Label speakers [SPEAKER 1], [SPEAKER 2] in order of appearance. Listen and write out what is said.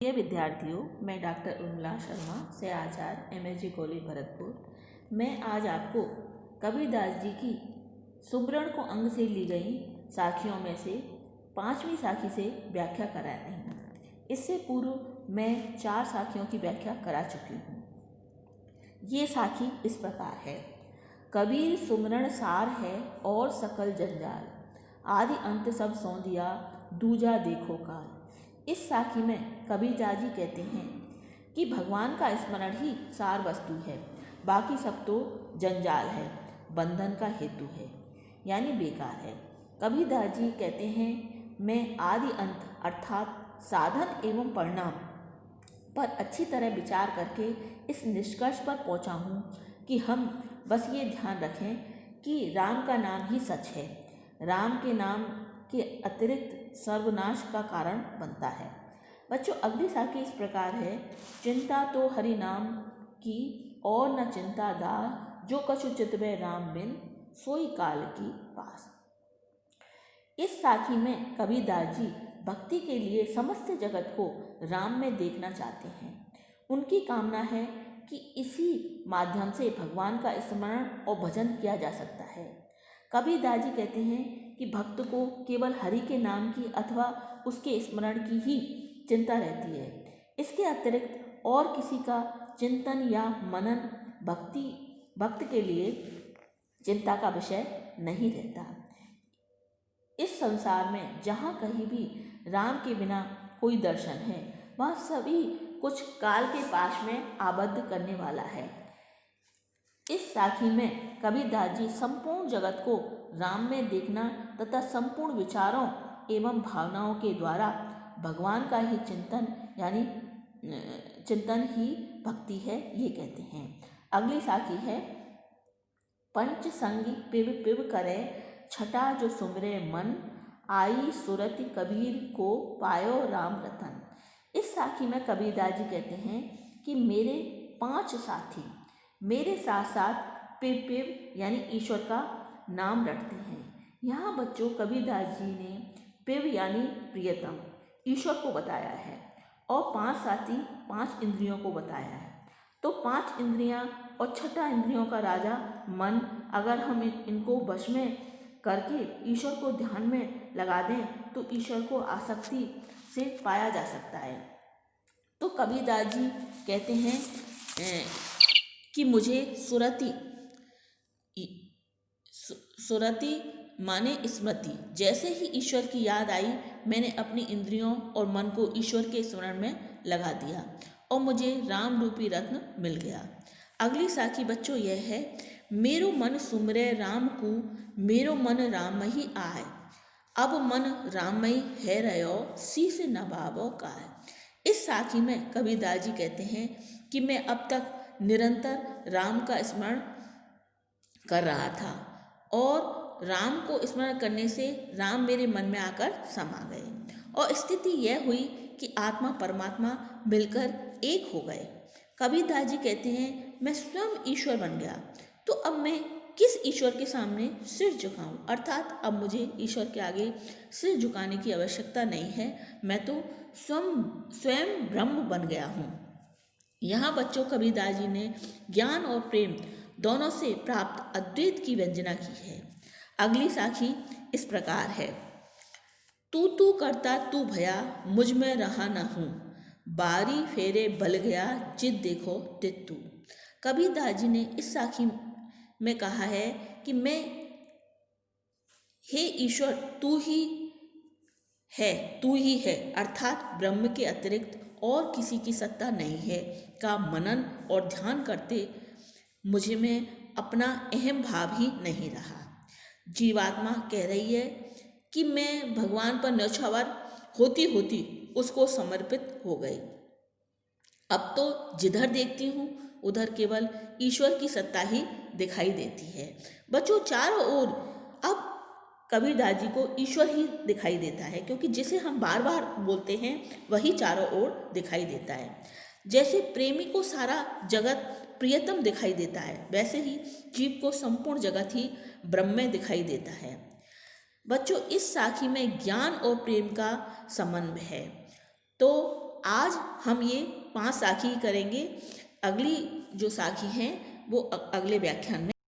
[SPEAKER 1] प्रिय विद्यार्थियों, मैं डॉक्टर उर्मिला शर्मा से आचार्य MSG कॉलेज भरतपुर। मैं आज आपको कबीरदास जी की सुमरण को अंग से ली गई साखियों में से 5वीं साखी से व्याख्या करा रही हूँ। इससे पूर्व मैं 4 साखियों की व्याख्या करा चुकी हूँ। ये साखी इस प्रकार है। कबीर सुमरण सार है और सकल जंजाल, आदि अंत सब सौं दिया, दूजा देखो काल। इस साखी में कबीरदास जी कहते हैं कि भगवान का स्मरण ही सार वस्तु है, बाकी सब तो जंजाल है, बंधन का हेतु है, यानी बेकार है। कबीरदास जी कहते हैं, मैं आदि अंत अर्थात साधन एवं परिणाम पर अच्छी तरह विचार करके इस निष्कर्ष पर पहुंचा हूँ कि हम बस ये ध्यान रखें कि राम का नाम ही सच है। राम के नाम के अतिरिक्त सर्वनाश का कारण बनता है। बच्चों, अगली साखी इस प्रकार है। चिंता तो हरि नाम की और न चिंता दार, जो कछु चितवै राम बिन, सोई काल की पास। इस साखी में कबीरदास जी भक्ति के लिए समस्त जगत को राम में देखना चाहते हैं। उनकी कामना है कि इसी माध्यम से भगवान का स्मरण और भजन किया जा सकता है। कबीरदास जी कहते हैं कि भक्त को केवल हरि के नाम की अथवा उसके स्मरण की ही चिंता रहती है। इसके अतिरिक्त और किसी का चिंतन या मनन भक्त के लिए चिंता का विषय नहीं रहता। इस संसार में जहाँ कहीं भी राम के बिना कोई दर्शन है, वह सभी कुछ काल के पाश में आबद्ध करने वाला है। इस साखी में कबीरदास जी संपूर्ण जगत को राम में देखना तथा संपूर्ण विचारों एवं भावनाओं के द्वारा भगवान का ही चिंतन ही भक्ति है, ये कहते हैं। अगली साखी है। पंच संगी पिब पिब करे, छठा जो सुमरे मन, आई सुरति कबीर को पायो राम रतन। इस साखी में कबीरदास जी कहते हैं कि मेरे 5 साथी मेरे साथ साथ पिब पिब यानी ईश्वर का नाम रटते हैं। यहाँ बच्चों, कबीरदास जी ने पिब यानी प्रियतम ईश्वर को बताया है और 5 साथी 5 इंद्रियों को बताया है। तो 5 इंद्रियां और छठा इंद्रियों का राजा मन, अगर हम इनको वश में करके ईश्वर को ध्यान में लगा दें तो ईश्वर को आसक्ति से पाया जा सकता है। तो कबीरदास जी कहते हैं कि मुझे सुरति माने स्मृति, जैसे ही ईश्वर की याद आई, मैंने अपनी इंद्रियों और मन को ईश्वर के स्मरण में लगा दिया और मुझे राम रूपी रत्न मिल गया। अगली साखी बच्चों यह है। मेरो मन सुमरे राम को, मेरो मन रामही आए, अब मन राममय है रयो, शीस नवाबो काय। इस साखी में कबीरदास जी कहते हैं कि मैं अब तक निरंतर राम का स्मरण कर रहा था और राम को स्मरण करने से राम मेरे मन में आकर समा गए और स्थिति यह हुई कि आत्मा परमात्मा मिलकर एक हो गए। कबीरदास जी कहते हैं, मैं स्वयं ईश्वर बन गया, तो अब मैं किस ईश्वर के सामने सिर झुकाऊं, अर्थात अब मुझे ईश्वर के आगे सिर झुकाने की आवश्यकता नहीं है। मैं तो स्वयं ब्रह्म बन गया हूँ। यहाँ बच्चों, कबीरदास जी ने ज्ञान और प्रेम दोनों से प्राप्त अद्वैत की व्यंजना की है। अगली साखी इस प्रकार है। तू करता तू भया, मुझ में रहा न हूँ, बारी फेरे बल गया, जिद देखो तित तू। कबीरदास जी ने इस साखी में कहा है कि मैं, हे ईश्वर, तू ही है अर्थात ब्रह्म के अतिरिक्त और किसी की सत्ता नहीं है का मनन और ध्यान करते मुझे में अपना अहम भाव ही नहीं रहा। जीवात्मा कह रही है कि मैं भगवान पर न्यौछावर होती होती उसको समर्पित हो गई। अब तो जिधर देखती हूँ उधर केवल ईश्वर की सत्ता ही दिखाई देती है। बच्चों, चारों ओर अब कबीरदास जी को ईश्वर ही दिखाई देता है, क्योंकि जिसे हम बार बार बोलते हैं वही चारों ओर दिखाई देता है। जैसे प्रेमी को सारा जगत प्रियतम दिखाई देता है, वैसे ही जीव को संपूर्ण जगत ही ब्रह्म में दिखाई देता है। बच्चों, इस साखी में ज्ञान और प्रेम का संबंध है। तो आज हम ये 5 साखी करेंगे। अगली जो साखी हैं वो अगले व्याख्यान में